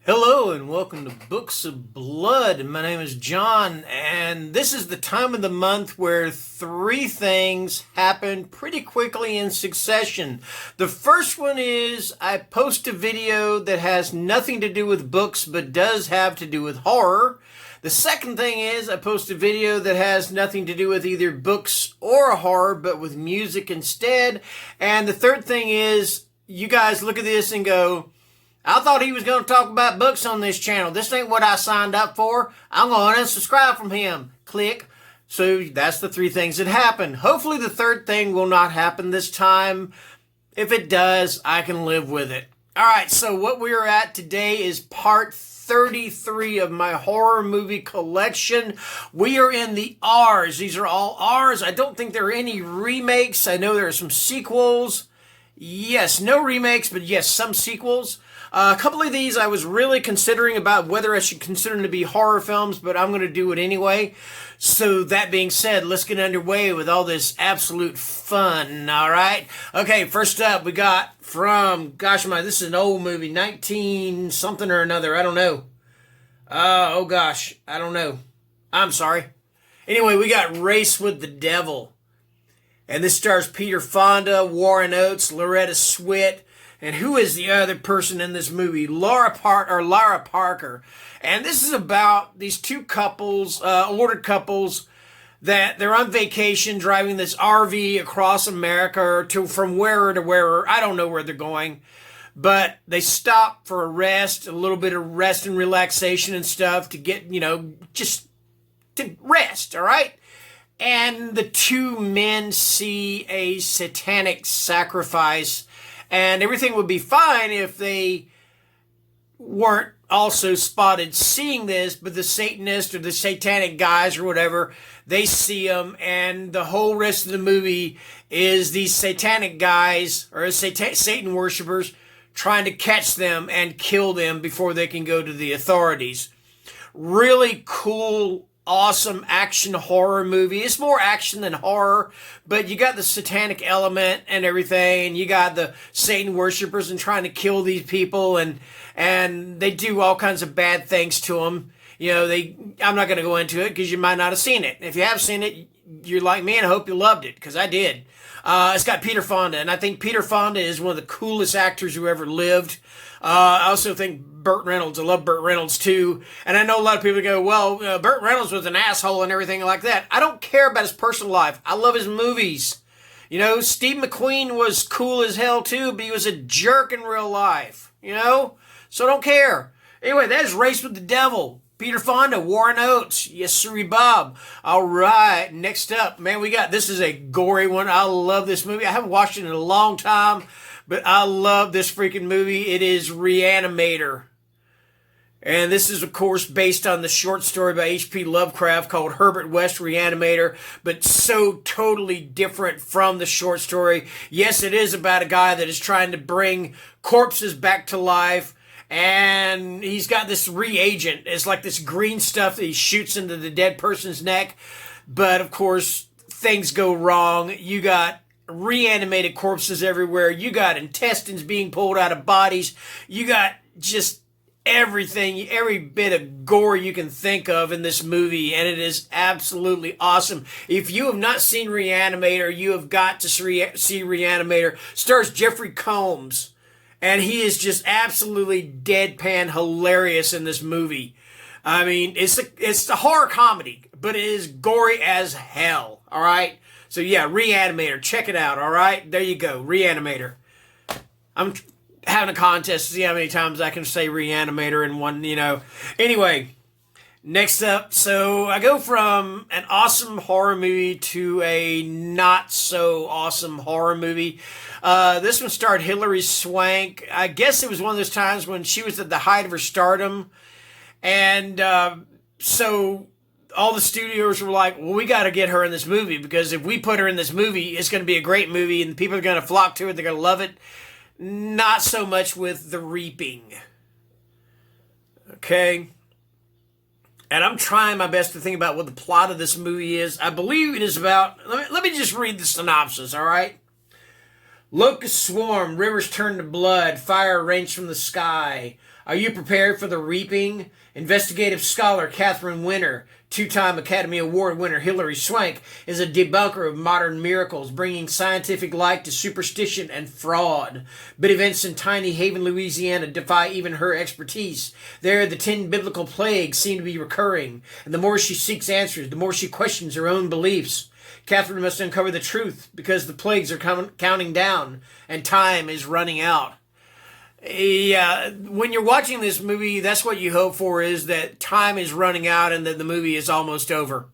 Hello and welcome to Books of Blood. My name is John, and this is the time of the month where three things happen pretty quickly in succession. The first one is I post a video that has nothing to do with books but does have to do with horror. The second thing is I post a video that has nothing to do with either books or horror but with music instead. And the third thing is you guys look at this and go, I thought he was going to talk about books on this channel. This ain't what I signed up for. I'm going to unsubscribe from him. Click. So that's the three things that happen. Hopefully the third thing will not happen this time. If it does, I can live with it. All right, so what we are at today is part 33 of my horror movie collection. We are in the R's. These are all R's. I don't think there are any remakes. I know there are some sequels. Yes, no remakes, but yes, some sequels. A couple of these I was really considering about whether I should consider them to be horror films, but I'm going to do it anyway. So that being said, let's get underway with all this absolute fun, all right? Okay, first up we got from, this is an old movie, 19 something or another, I don't know. Oh gosh, I don't know. I'm sorry. Anyway, we got Race with the Devil. And this stars Peter Fonda, Warren Oates, Loretta Swit, and who is the other person in this movie? Lara Parker. And this is about these two couples, older couples, that they're on vacation driving this RV across America from wherever to wherever. I don't know where they're going. But they stop for a rest, a little bit of rest and relaxation and stuff to get, just to rest, all right? And the two men see a satanic sacrifice, and everything would be fine if they weren't also spotted seeing this, but the Satanist or the satanic guys or whatever, they see them, and the whole rest of the movie is these satanic guys or Satan worshipers trying to catch them and kill them before they can go to the authorities. Really cool, awesome action horror movie. It's more action than horror, but you got the satanic element and everything, and you got the Satan worshipers and trying to kill these people, and they do all kinds of bad things to them. I'm not going to go into it because you might not have seen it. If you have seen it, you're like me, and I hope you loved it, because I did. It's got Peter Fonda, and I think Peter Fonda is one of the coolest actors who ever lived. I also think Burt Reynolds. I love Burt Reynolds too. And I know a lot of people go, well, Burt Reynolds was an asshole and everything like that. I don't care about his personal life. I love his movies. Steve McQueen was cool as hell too, but he was a jerk in real life. So I don't care. Anyway, that is Race with the Devil. Peter Fonda, Warren Oates. Yes, sirree, Bob. All right, next up, man, this is a gory one. I love this movie. I haven't watched it in a long time, but I love this freaking movie. It is Re-Animator. And this is, of course, based on the short story by H.P. Lovecraft called Herbert West Re-Animator, but so totally different from the short story. Yes, it is about a guy that is trying to bring corpses back to life, and he's got this reagent. It's like this green stuff that he shoots into the dead person's neck. But, of course, things go wrong. You got reanimated corpses everywhere. You got intestines being pulled out of bodies. You got just everything, every bit of gore you can think of in this movie, and it is absolutely awesome. If you have not seen Re-Animator, you have got to see Re-Animator. Stars Jeffrey Combs, and he is just absolutely deadpan hilarious in this movie. I mean, it's a horror comedy, but it is gory as hell, all right? So yeah, Re-Animator, check it out, all right? There you go, Re-Animator. I'm having a contest to see how many times I can say Re-Animator in one, Anyway, next up, so I go from an awesome horror movie to a not so awesome horror movie. This one starred Hilary Swank. I guess it was one of those times when she was at the height of her stardom. And so all the studios were like, well, we got to get her in this movie, because if we put her in this movie, it's going to be a great movie and people are going to flock to it. They're going to love it. Not so much with The Reaping. Okay. And I'm trying my best to think about what the plot of this movie is. I believe it is about, let me just read the synopsis, all right? Locusts swarm, rivers turn to blood, fire rains from the sky. Are you prepared for the reaping? Investigative scholar Catherine Winter, two-time Academy Award winner Hilary Swank, is a debunker of modern miracles, bringing scientific light to superstition and fraud. But events in tiny Haven, Louisiana defy even her expertise. There, the 10 biblical plagues seem to be recurring, and the more she seeks answers, the more she questions her own beliefs. Catherine must uncover the truth because the plagues are counting down and time is running out. Yeah, when you're watching this movie, that's what you hope for, is that time is running out and that the movie is almost over.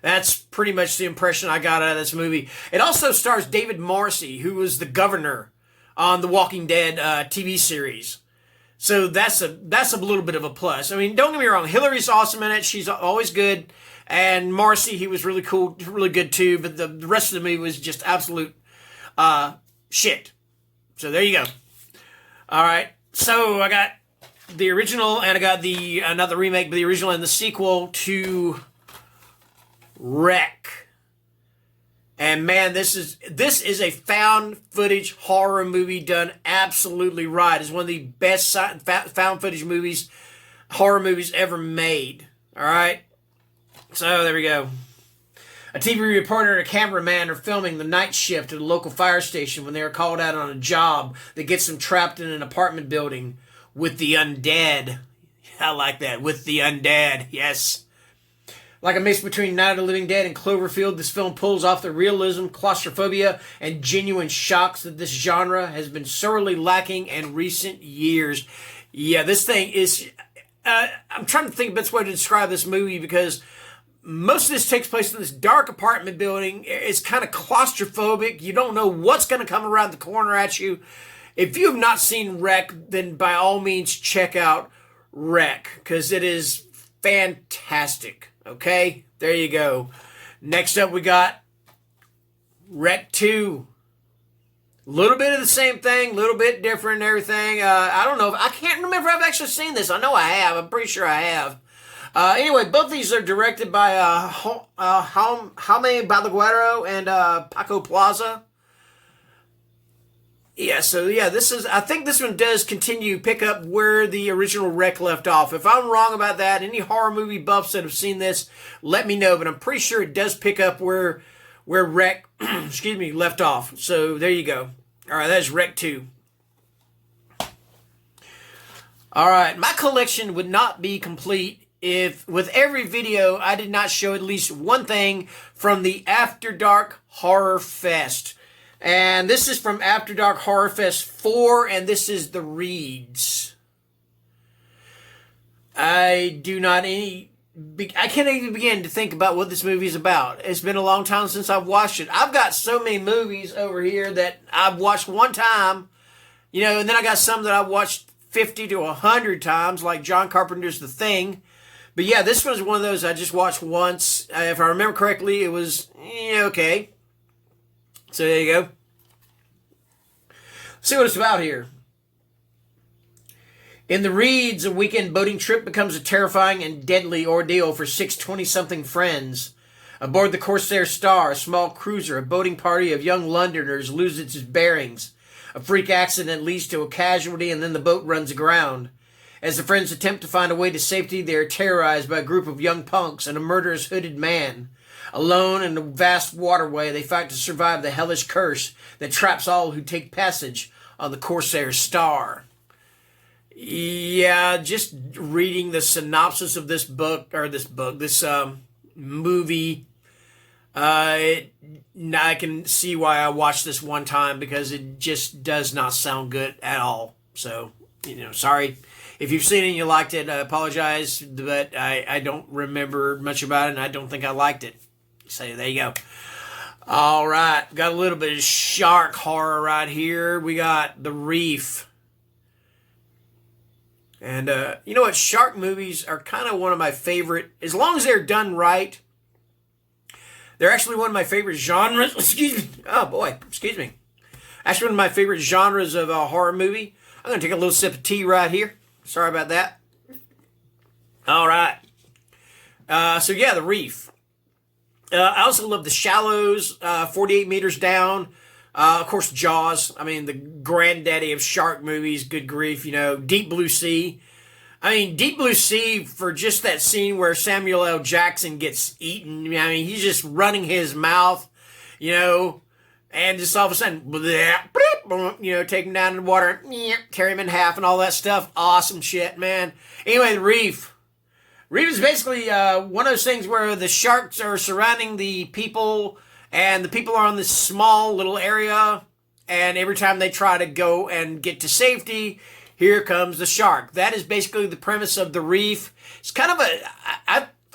That's pretty much the impression I got out of this movie. It also stars David Marcy, who was the governor on the Walking Dead TV series. So that's a little bit of a plus. I mean, don't get me wrong, Hillary's awesome in it. She's always good. And Marcy, he was really cool, really good too. But the rest of the movie was just absolute shit. So there you go. All right. So I got the original and I got not the remake, but the original and the sequel to Wreck. And man, this is a found footage horror movie done absolutely right. It's one of the best found footage movies, horror movies ever made. All right. So there we go. A TV reporter and a cameraman are filming the night shift at a local fire station when they are called out on a job that gets them trapped in an apartment building with the undead. I like that. With the undead. Yes. Like a mix between Night of the Living Dead and Cloverfield, this film pulls off the realism, claustrophobia, and genuine shocks that this genre has been sorely lacking in recent years. Yeah, this thing is... I'm trying to think of the best way to describe this movie because most of this takes place in this dark apartment building. It's kind of claustrophobic. You don't know what's going to come around the corner at you. If you have not seen Wreck, then by all means check out Wreck because it is fantastic. Okay, there you go. Next up, we got Wreck 2. A little bit of the same thing, a little bit different and everything. I don't know. I can't remember if I've actually seen this. I know I have. I'm pretty sure I have. Anyway, both these are directed by Jaime Balaguero and Paco Plaza. Yeah, so yeah, I think this one does pick up where the original Wreck left off. If I'm wrong about that, any horror movie buffs that have seen this, let me know. But I'm pretty sure it does pick up where Wreck, left off. So there you go. All right, that's Wreck 2. All right, my collection would not be complete if with every video I did not show at least one thing from the After Dark Horror Fest. And this is from After Dark Horror Fest 4, and this is the Reads. I can't even begin to think about what this movie is about. It's been a long time since I've watched it. I've got so many movies over here that I've watched one time, and then I got some that I've watched 50 to 100 times, like John Carpenter's The Thing. But yeah, this was one of those I just watched once. If I remember correctly, it was okay. So there you go. See what it's about here. In the Reads, a weekend boating trip becomes a terrifying and deadly ordeal for 6 20-something friends. Aboard the Corsair Star, a small cruiser, a boating party of young Londoners loses its bearings. A freak accident leads to a casualty and then the boat runs aground. As the friends attempt to find a way to safety, they are terrorized by a group of young punks and a murderous hooded man. Alone in the vast waterway, they fight to survive the hellish curse that traps all who take passage on the Corsair Star. Yeah, just reading the synopsis of this movie, I can see why I watched this one time because it just does not sound good at all. So, sorry. If you've seen it and you liked it, I apologize, but I don't remember much about it and I don't think I liked it. So there you go. All right, got a little bit of shark horror right here. We got The Reef. And you know what? Shark movies are kind of one of my favorite, as long as they're done right. They're actually one of my favorite genres. Excuse me. Oh, boy. Excuse me. Actually, one of my favorite genres of a horror movie. I'm going to take a little sip of tea right here. Sorry about that. All right. So, yeah, The Reef. I also love The Shallows, 48 Meters Down, Of course, Jaws. I mean, the granddaddy of shark movies. Good grief, Deep Blue Sea. I mean, Deep Blue Sea, for just that scene where Samuel L. Jackson gets eaten. I mean, he's just running his mouth, and just all of a sudden, take him down in the water, tear him in half and all that stuff. Awesome shit, man. Anyway, the Reef. Reef is basically one of those things where the sharks are surrounding the people, and the people are on this small little area, and every time they try to go and get to safety, here comes the shark. That is basically the premise of the Reef. It's kind of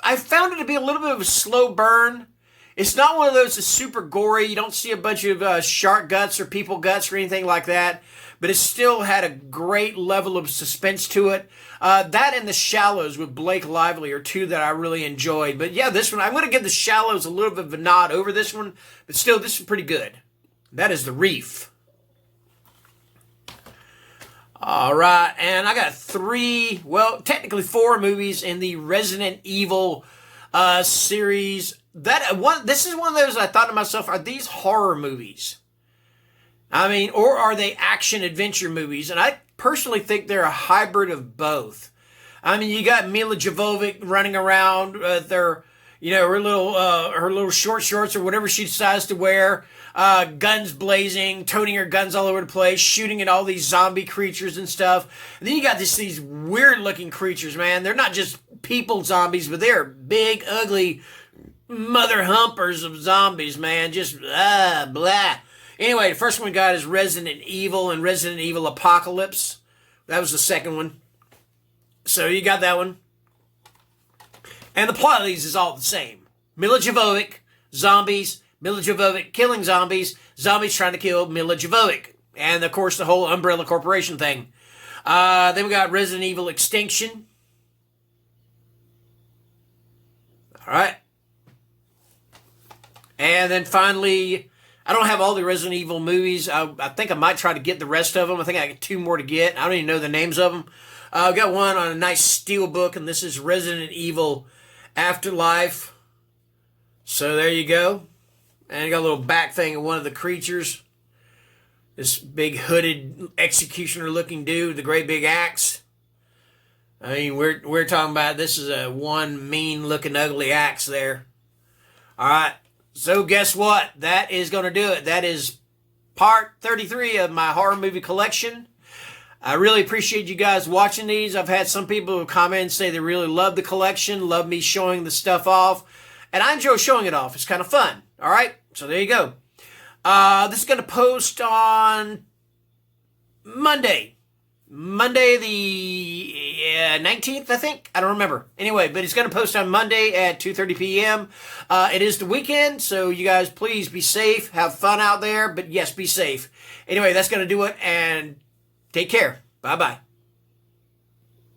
I found it to be a little bit of a slow burn. It's not one of those that's super gory. You don't see a bunch of shark guts or people guts or anything like that. But it still had a great level of suspense to it. That and The Shallows with Blake Lively are two that I really enjoyed. But yeah, this one, I'm going to give The Shallows a little bit of a nod over this one. But still, this is pretty good. That is The Reef. All right, and I got technically 4 movies in the Resident Evil series. This is one of those I thought to myself, are these horror movies? I mean, or are they action-adventure movies? And I personally think they're a hybrid of both. I mean, you got Mila Jovovich running around with her little short shorts or whatever she decides to wear, guns blazing, toting her guns all over the place, shooting at all these zombie creatures and stuff. And then you got these weird-looking creatures, man. They're not just people zombies, but they're big, ugly mother humpers of zombies, man. Just blah. Anyway, the first one we got is Resident Evil and Resident Evil Apocalypse. That was the second one. So you got that one. And the plot of these is all the same. Mila Jovovich, zombies, Mila Jovovich killing zombies, zombies trying to kill Mila Jovovich. And, of course, the whole Umbrella Corporation thing. Then we got Resident Evil Extinction. All right. And then finally, I don't have all the Resident Evil movies. I think I might try to get the rest of them. I think I got 2 more to get. I don't even know the names of them. I've got one on a nice steel book, and this is Resident Evil Afterlife. So there you go. And I got a little back thing of one of the creatures. This big hooded executioner-looking dude with a great big axe. I mean, we're talking about this is a one mean-looking ugly axe there. All right. So guess what? That is going to do it. That is part 33 of my horror movie collection. I really appreciate you guys watching these. I've had some people who comment and say they really love the collection, love me showing the stuff off. And I enjoy showing it off. It's kind of fun. All right? So there you go. This is going to post on Monday. Monday the 19th, I think. I don't remember. Anyway, but it's going to post on Monday at 2:30 p.m. It is the weekend, so you guys please be safe. Have fun out there, but yes, be safe. Anyway, that's going to do it, and take care. Bye-bye.